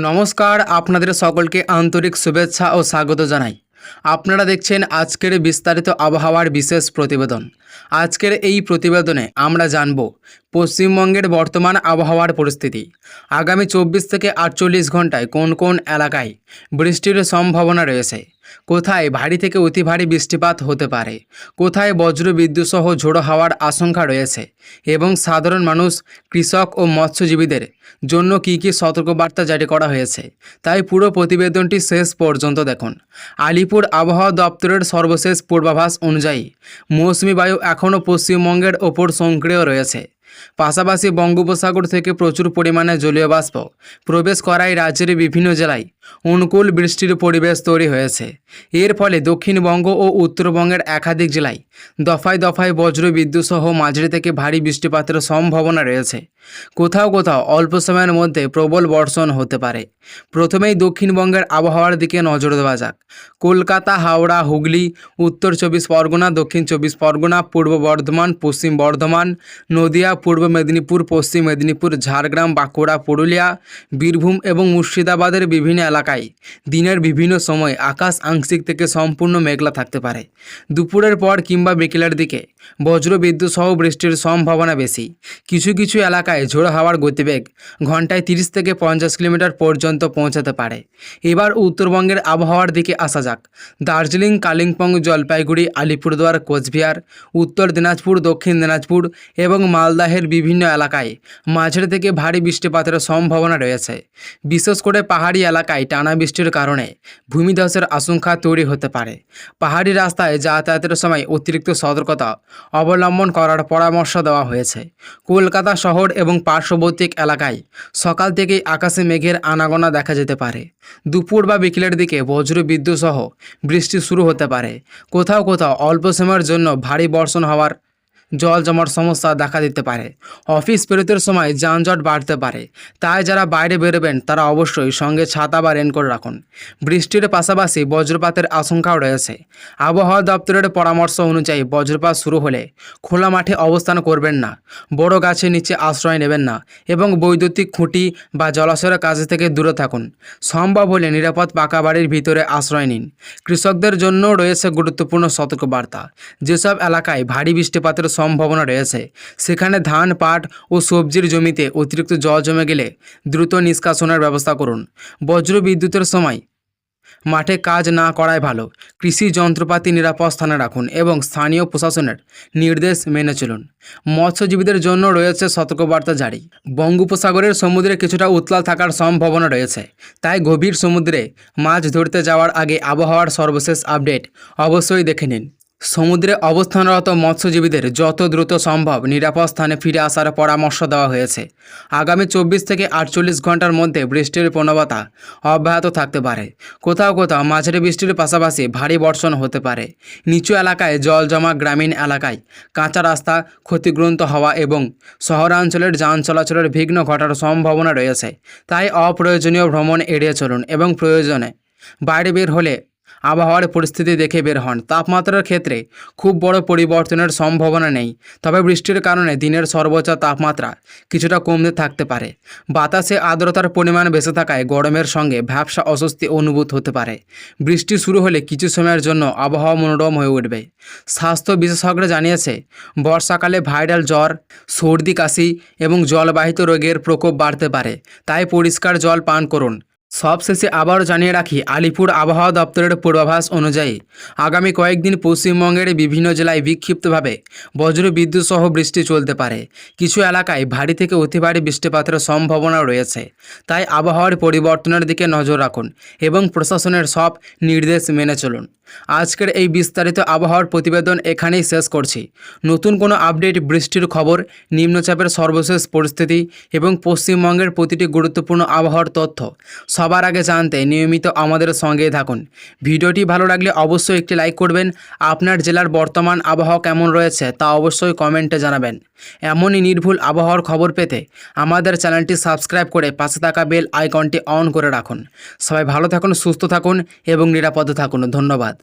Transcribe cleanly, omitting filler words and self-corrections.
নমস্কার, আপনাদের সকলকে আন্তরিক শুভেচ্ছা ও স্বাগত জানাই। আপনারা দেখছেন আজকের বিস্তারিত আবহাওয়ার বিশেষ প্রতিবেদন। আজকের এই প্রতিবেদনে আমরা জানব পশ্চিমবঙ্গের বর্তমান আবহাওয়ার পরিস্থিতি। আগামী 24 থেকে 48 ঘন্টায় কোন কোন এলাকায় বৃষ্টির সম্ভাবনা রয়েছে, কোথায় ভারী থেকে অতি ভারী বৃষ্টিপাত হতে পারে, কোথায় বজ্র বিদ্যুৎ সহ ঝোড়ো হাওয়ার আশঙ্কা রয়েছে এবং সাধারণ মানুষ, কৃষক ও মৎস্যজীবীদের জন্য কী কী সতর্কবার্তা জারি করা হয়েছে। তাই পুরো প্রতিবেদনটি শেষ পর্যন্ত দেখুন। আলিপুর আবহাওয়া দপ্তরের সর্বশেষ পূর্বাভাস অনুযায়ী মৌসুমি বায়ু এখনও পশ্চিমবঙ্গের ওপর সক্রিয় রয়েছে। পাশাপাশি বঙ্গোপসাগর থেকে প্রচুর পরিমাণে জলীয় বাষ্প প্রবেশ করায় রাজ্যের বিভিন্ন জেলায় অনুকূল বৃষ্টির পরিবেশ তৈরি হয়েছে। এর ফলে দক্ষিণবঙ্গ ও উত্তরবঙ্গের একাধিক জেলায় দফায় দফায় বজ্র বিদ্যুৎ সহ মাঝারি থেকে ভারী বৃষ্টিপাতের সম্ভাবনা রয়েছে। কোথাও কোথাও অল্প সময়ের মধ্যে প্রবল বর্ষণ হতে পারে। প্রথমেই দক্ষিণবঙ্গের আবহাওয়ার দিকে নজর দেওয়া যাক। কলকাতা, হাওড়া, হুগলি, উত্তর 24 পরগনা, দক্ষিণ 24 পরগনা, পূর্ব বর্ধমান, পশ্চিম বর্ধমান, নদিয়া, পূর্ব মেদিনীপুর, পশ্চিম মেদিনীপুর, ঝাড়গ্রাম, বাঁকুড়া, পুরুলিয়া, বীরভূম এবং মুর্শিদাবাদের বিভিন্ন এলাকায় দিনের বিভিন্ন সময় আকাশ আংশিক থেকে সম্পূর্ণ মেঘলা থাকতে পারে। দুপুরের পর কিংবা বিকেলের দিকে বজ্র বিদ্যুৎ সহ বৃষ্টির সম্ভাবনা বেশি। কিছু কিছু এলাকায় ঝোড়ো হাওয়ার গতিবেগ ঘন্টায় 30 থেকে 50 কিলোমিটার পর্যন্ত পৌঁছাতে পারে। এবার উত্তরবঙ্গের আবহাওয়ার দিকে আসা যাক। দার্জিলিং, কালিম্পং, জলপাইগুড়ি, আলিপুরদুয়ার, কোচবিহার, উত্তর দিনাজপুর, দক্ষিণ দিনাজপুর এবং মালদাহের বিভিন্ন এলাকায় মাঝারি থেকে ভারী বৃষ্টিপাতের সম্ভাবনা রয়েছে। বিশেষ করে পাহাড়ি এলাকায় টানা বৃষ্টির কারণে ভূমিধসের আশঙ্কা তৈরি হতে পারে। পাহাড়ি রাস্তায় যাতায়াতের সময় অতিরিক্ত সতর্কতা অবলম্বন করার পরামর্শ দেওয়া হয়েছে। কলকাতা শহর এবং পার্শ্ববর্তী এলাকায় সকাল থেকেই আকাশে মেঘের আনাগোনা দেখা যেতে পারে। দুপুর বা বিকেলের দিকে বজ্র বিদ্যুৎ সহ বৃষ্টি শুরু হতে পারে। কোথাও কোথাও অল্প সময়ের জন্য ভারী বর্ষণ হওয়ার জল জমার সমস্যা দেখা দিতে পারে। অফিস ফেরতের সময় যানজট বাড়তে পারে, তাই যারা বাইরে বেরোবেন তারা অবশ্যই সঙ্গে ছাতা বা রেনকোট রাখুন। বৃষ্টির পাশাপাশি বজ্রপাতের আশঙ্কাও রয়েছে। আবহাওয়া দপ্তরের পরামর্শ অনুযায়ী বজ্রপাত শুরু হলে খোলা মাঠে অবস্থান করবেন না, বড় গাছের নিচে আশ্রয় নেবেন না এবং বৈদ্যুতিক খুঁটি বা জলাশয়ের কাছে থেকে দূরে থাকুন। সম্ভব হলে নিরাপদ পাকা বাড়ির ভিতরে আশ্রয় নিন। কৃষকদের জন্য রয়েছে গুরুত্বপূর্ণ সতর্কবার্তা। যেসব এলাকায় ভারী বৃষ্টিপাতের সম্ভাবনা রয়েছে সেখানে ধান, পাট ও সবজির জমিতে অতিরিক্ত জল জমে গেলে দ্রুত নিষ্কাশনের ব্যবস্থা করুন। বজ্র বিদ্যুতের সময় মাঠে কাজ না করাই ভালো। কৃষি যন্ত্রপাতি নিরাপদ স্থানে রাখুন এবং স্থানীয় প্রশাসনের নির্দেশ মেনে চলুন। মৎস্যজীবীদের জন্য রয়েছে সতর্কবার্তা জারি। বঙ্গোপসাগরের সমুদ্রে কিছুটা উত্তাল থাকার সম্ভাবনা রয়েছে, তাই গভীর সমুদ্রে মাছ ধরতে যাওয়ার আগে আবহাওয়ার সর্বশেষ আপডেট অবশ্যই দেখে নিন। সমুদ্রে অবস্থানরত মৎস্যজীবীদের যত দ্রুত সম্ভব নিরাপদ স্থানে ফিরে আসার পরামর্শ দেওয়া হয়েছে। আগামী 24 থেকে 48 ঘন্টার মধ্যে বৃষ্টির প্রবণতা অব্যাহত থাকতে পারে। কোথাও কোথাও মাঝারি বৃষ্টির পাশাপাশি ভারী বর্ষণ হতে পারে। নিচু এলাকায় জল জমা, গ্রামীণ এলাকায় কাঁচা রাস্তা ক্ষতিগ্রস্ত হওয়া এবং শহরাঞ্চলের যান চলাচলের বিঘ্ন ঘটার সম্ভাবনা রয়েছে। তাই অপ্রয়োজনীয় ভ্রমণ এড়িয়ে চলুন এবং প্রয়োজনে বাইরে বের হলে আবহাওয়ার পরিস্থিতি দেখে বের হন। তাপমাত্রার ক্ষেত্রে খুব বড় পরিবর্তনের সম্ভাবনা নেই, তবে বৃষ্টির কারণে দিনের সর্বোচ্চ তাপমাত্রা কিছুটা কমতে থাকতে পারে। বাতাসে আর্দ্রতার পরিমাণ বেশি থাকায় গরমের সঙ্গে ভ্যাপসা অস্বস্তি অনুভূত হতে পারে। বৃষ্টি শুরু হলে কিছু সময়ের জন্য আবহাওয়া মনোরম হয়ে উঠবে। স্বাস্থ্য বিশেষজ্ঞরা জানিয়েছে, বর্ষাকালে ভাইরাল জ্বর, সর্দি, কাশি এবং জলবাহিত রোগের প্রকোপ বাড়তে পারে, তাই পরিষ্কার জল পান করুন। সবশেষে আবারও জানিয়ে রাখি, আলিপুর আবহাওয়া দপ্তরের পূর্বাভাস অনুযায়ী আগামী কয়েকদিন পশ্চিমবঙ্গের বিভিন্ন জেলায় বিক্ষিপ্তভাবে বজ্র বিদ্যুৎ সহ বৃষ্টি চলতে পারে। কিছু এলাকায় ভারী থেকে অতি ভারী বৃষ্টিপাতের সম্ভাবনাও রয়েছে, তাই আবহাওয়ার পরিবর্তনের দিকে নজর রাখুন এবং প্রশাসনের সব নির্দেশ মেনে চলুন। আজকের এই বিস্তারিত আবহাওয়ার প্রতিবেদন এখানেই শেষ করছি। নতুন কোনো আপডেট, বৃষ্টির খবর, নিম্নচাপের সর্বশেষ পরিস্থিতি এবং পশ্চিমবঙ্গের প্রতিটি গুরুত্বপূর্ণ আবহাওয়ার তথ্য সবার আগে জানতে নিয়মিত আমাদের সঙ্গেই থাকুন। ভিডিওটি ভালো লাগলে অবশ্যই একটি লাইক করবেন। আপনার জেলার বর্তমান আবহাওয়া কেমন রয়েছে তা অবশ্যই কমেন্টে জানাবেন। এমনই নির্ভুল আবহাওয়ার খবর পেতে আমাদের চ্যানেলটি সাবস্ক্রাইব করে পাশে থাকা বেল আইকনটি অন করে রাখুন। সবাই ভালো থাকুন, সুস্থ থাকুন এবং নিরাপদে থাকুন। ধন্যবাদ।